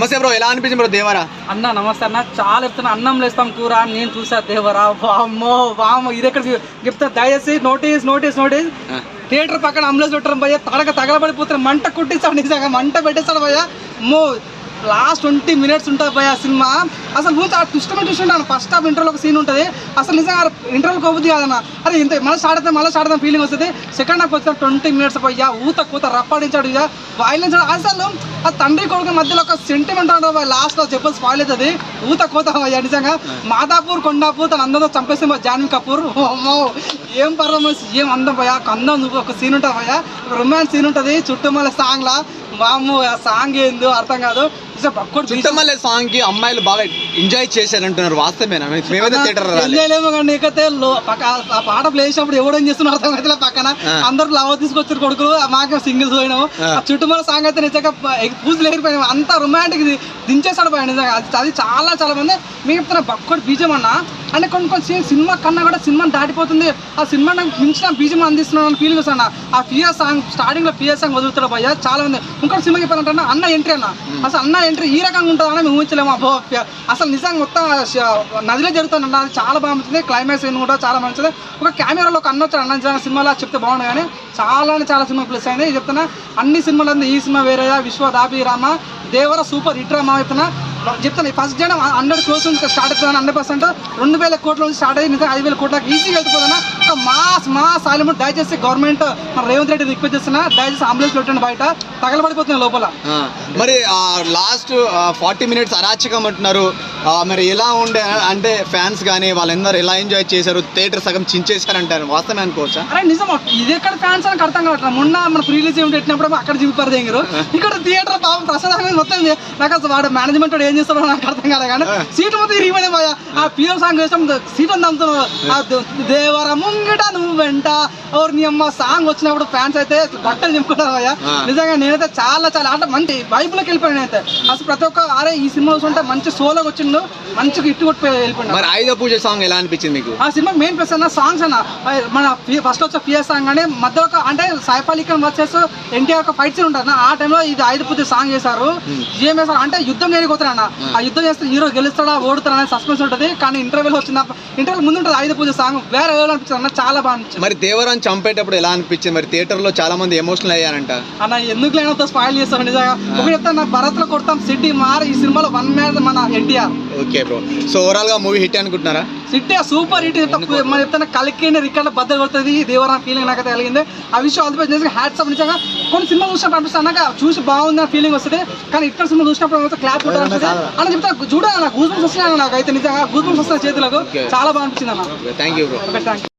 నమస్తే బ్రో, ఎలా అనిపించింది బ్రో దేవరా? అన్న నమస్తే అన్న. చాలా చెప్తున్నా, అన్నం లేస్తాం కూర నేను చూసా దేవరా. వామ్మో వామ్మో, ఇది ఎక్కడ చెప్తా, దయచేసి నోటీస్ నోటీస్ నోటీస్. థియేటర్ పక్కన అంబులెన్స్ పెట్టడం భయ్య, తగలబడిపోతున్నా, మంట కుట్టిస్తాడు, నిజంగా మంట పెట్టేస్తాడు భయ్య. మో లాస్ట్ 20 minutes ఉంటుంది భయ్య సినిమా. అసలు నువ్వు ట్విస్ట్ ఉంటాను. ఫస్ట్ హాఫ్ ఇంటర్వ్యూలో ఒక సీన్ ఉంటుంది, అసలు నిజంగా ఇంటర్వ్యూకి అవుతుంది కాదన్న. అరే ఇంత మళ్ళీ స్టార్ట్ అవుతాం ఫీలింగ్ వస్తుంది. సెకండ్ హాఫ్ వచ్చి 20 minutes భయ్య, కూత రప్పాడించాడు ఇక, వాయిలెన్స్. అసలు ఆ తండ్రి కొడుకు మధ్యలో ఒక సెంటిమెంట్ ఉంటుంది లాస్ట్లో, చెప్పదు స్పాయిల్ అవుతుంది. కూత భయ్య నిజంగా. మాదాపూర్ కొండాపూర్ తన అందరితో చంపేసింది జాన్వీ కపూర్. అమ్మో ఏం పర్ఫార్మెన్స్, ఏం అందం భయ్య. అందం ఒక సీన్ ఉంటుంది భయ్య, రొమాన్స్ సీన్ ఉంటుంది చుట్టుమల్ల సాంగ్లా. వామ్మో ఆ సాంగ్ ఏందో అర్థం కాదు. చుట్టమల్లె సాంగ్ కి అమ్మాయిలు బాగా ఎంజాయ్ చేశారంటున్నారు, వాస్తవేనా? మేమైతే థియేటర్ ఎంజాయ్లేమో కానీ ఇకతే ఆ పాట ప్లే చేసినప్పుడు ఎవడేం చేస్తున్నారు అర్థం అయితే పక్కన అందరు లవ్ తీసుకొచ్చారు కొడుకులు, మాకే సింగిల్స్ పోయినాము. చుట్టుమల సాంగ్ అయితే నిజంగా పూజలు ఎగిరిపోయినాము, అంత రొమాంటిక్ దించేస్తాడు పోయి నిజంగా. అది చాలా చాలా మంది మీకు చెప్తున్నా. బక్కడు బీజం అన్న అంటే కొన్ని సినిమా కన్నా కూడా సినిమాని దాటిపోతుంది. ఆ సినిమా నాకు మించిన బీజం అందిస్తున్నాను ఫీలింగ్ వస్తాను. ఆ పిఎస్ సాంగ్ స్టార్టింగ్ లో పిఎస్ సాంగ్ వదులుతాడు భయ్య చాలా మంది. ఇంకోటి సినిమా చెప్పారంటే అన్న ఎంట్రీ అన్న, అసలు అన్న ఎంట్రీ ఈ రకంగా ఉంటుందని మేము ఊహించలేము. అబ్బో అసలు నిజంగా మొత్తం నదిలో జరుగుతుంది. అది చాలా బాగుంటుంది. క్లైమాక్స్ కూడా చాలా మంచిది. ఒక కెమెరాలో ఒక అన్న వచ్చాడు అన్న, నిజంగా సినిమాలో చెప్తే బాగుంది. కానీ చాలా సినిమా ప్లస్ అయింది చెప్తున్నా. అన్ని సినిమాలు ఈ సినిమా వేరేయా, విశ్వదాభిరామ దేవర సూపర్ హిట్ రామా చెప్తాను. ఫస్ట్ జనం 100 crores స్టార్ట్ అవుతుంది, 100%. 2000 కోట్ల నుంచి స్టార్ట్ అయ్యి 5000 కోట్లకి ఈజీగా వెళ్తుపోతున్నా. ఒక మాస్ ఆలిమెంట్. దయచేసి గవర్నమెంట్ మన రేవంత్ రెడ్డి రిక్వెస్ట్ చేస్తున్నా, దయచేసి అంబులెన్స్ పెట్టండి, బయట తగలబడిపోతున్నాయి లోపల. మరి లాస్ట్ 40 minutes అరాచకం అంటున్నారు. మరి ఎలా ఉండే అంటే ఫ్యాన్స్ కానీ వాళ్ళందరూ ఎలా ఎంజాయ్ చేశారు? థియేటర్ సగం చించేశారంటారు, వాస్తవమే అనుకోవచ్చా? అరే నిజం, ఇది ఎక్కడ ఫ్యాన్స్ అని అర్థం కావట్లేదు. మొన్న మన ప్రీ రిలీజ్ ఈవెంట్ పెట్టినప్పుడు అక్కడ చూపారు దగ్గర, ఇక్కడ థియేటర్ పాపం ప్రసాద్ మొత్తం నాకు అసలు వాడు మేనేజ్మెంట్ ఏం చేస్తాడో నాకు అర్థం కాదు. కానీ సీట్ మొత్తం ఇరిగిపోయినా పోయా. ఆ పిఎం సాంగ్ వేస్తాం, సీట్ అంతా అమ్ముతున్నాడు. దేవర ముంగిట నువ్వు వెంట ఎవరు నీ అమ్మ సాంగ్ వచ్చినప్పుడు ఫ్యాన్స్ అయితే బట్టలు చెప్పుకుంటారు పోయా. నిజంగా నేనైతే చాలా అంటే మంచి వైపులోకి వెళ్ళిపోయాను నేనైతే. అసలు ప్రతి ఒక్క అరే ఈ సినిమా చూస్తుంటే మంచి సోలోకి వచ్చిండు, మంచిగా ఇట్టు కొట్టిపోయి వెళ్ళిపోయాడు. మరి ఆయుధ పూజ సాంగ్ ఎలా అనిపించింది మీకు? ఆ సినిమా మెయిన్ ప్లస్ అన్న సాంగ్స్ అన్న. మన ఫస్ట్ వచ్చే పిఎస్ సాంగ్ కానీ మధ్య ఒక అంటే సైఫ్ అలీ ఖాన్ వర్సెస్ ఎన్టీఆర్ ఒక ఫైట్ సీన్ ఉంటుంది. ఆ టైంలో ఇది ఆయుధ పూజ సాంగ్ చేశారు. ఏం చేస్తారు అంటే యుద్ధం చేయకపోతున్నా, ఆ యుద్ధం చేస్తే హీరో గెలుస్తాడా ఓడుతాడా అనేది సస్పెన్స్ ఉంటుంది. కానీ ఇంటర్వ్యూలో వచ్చింది, ఇంటర్వ్యూ ముందు ఉంటుంది ఆయుధ పూజ సాంగ్, వేరే ఎవరు అనిపించింది అన్న, చాలా బాగా అనిపించింది. మరి దేవరాన్ని చంపేటప్పుడు ఎలా అనిపించింది? మరి థియేటర్ లో చాలా మంది ఎమోషనల్ అయ్యారంట అన్న. ఎందుకు లేనంత స్పాయిల్ చేస్తాను నిజంగా. ఒకటి చెప్తాను, నా భరత్ లో కొడతాం సిటీ మార్ ఈ సినిమాలో 1 man మన NTR. Okay bro, so overall గా మూవీ హిట్ అనుకుంటున్నారా? City super hit. మనం చెప్తాను కలికి రికార్డు బద్దలు కొడుతుంది దేవరా ఫీలింగ్ నాకైతే కలిగింది. ఆ విషయం ఆల్రెడీ హ్యాట్స్ ఆఫ్. నిజంగా కొన్ని సినిమా చూసినప్పుడు అనిపిస్తుంది అన్నాక చూసి బాగుంది ఫీలింగ్ వస్తుంది. కానీ ఇక్కడ సినిమా చూసినప్పుడు క్లాప్ ఉంటుంది అని చెప్తాను. చూడాలి, నాకు గూస్ బంప్స్ వస్తున్నాయి, నాకు అయితే నిజంగా గూస్ బంప్స్ వస్తున్నాయి చేతులకు. చాలా బాగా అనిపించింది అన్న. Thank you bro. Thank you.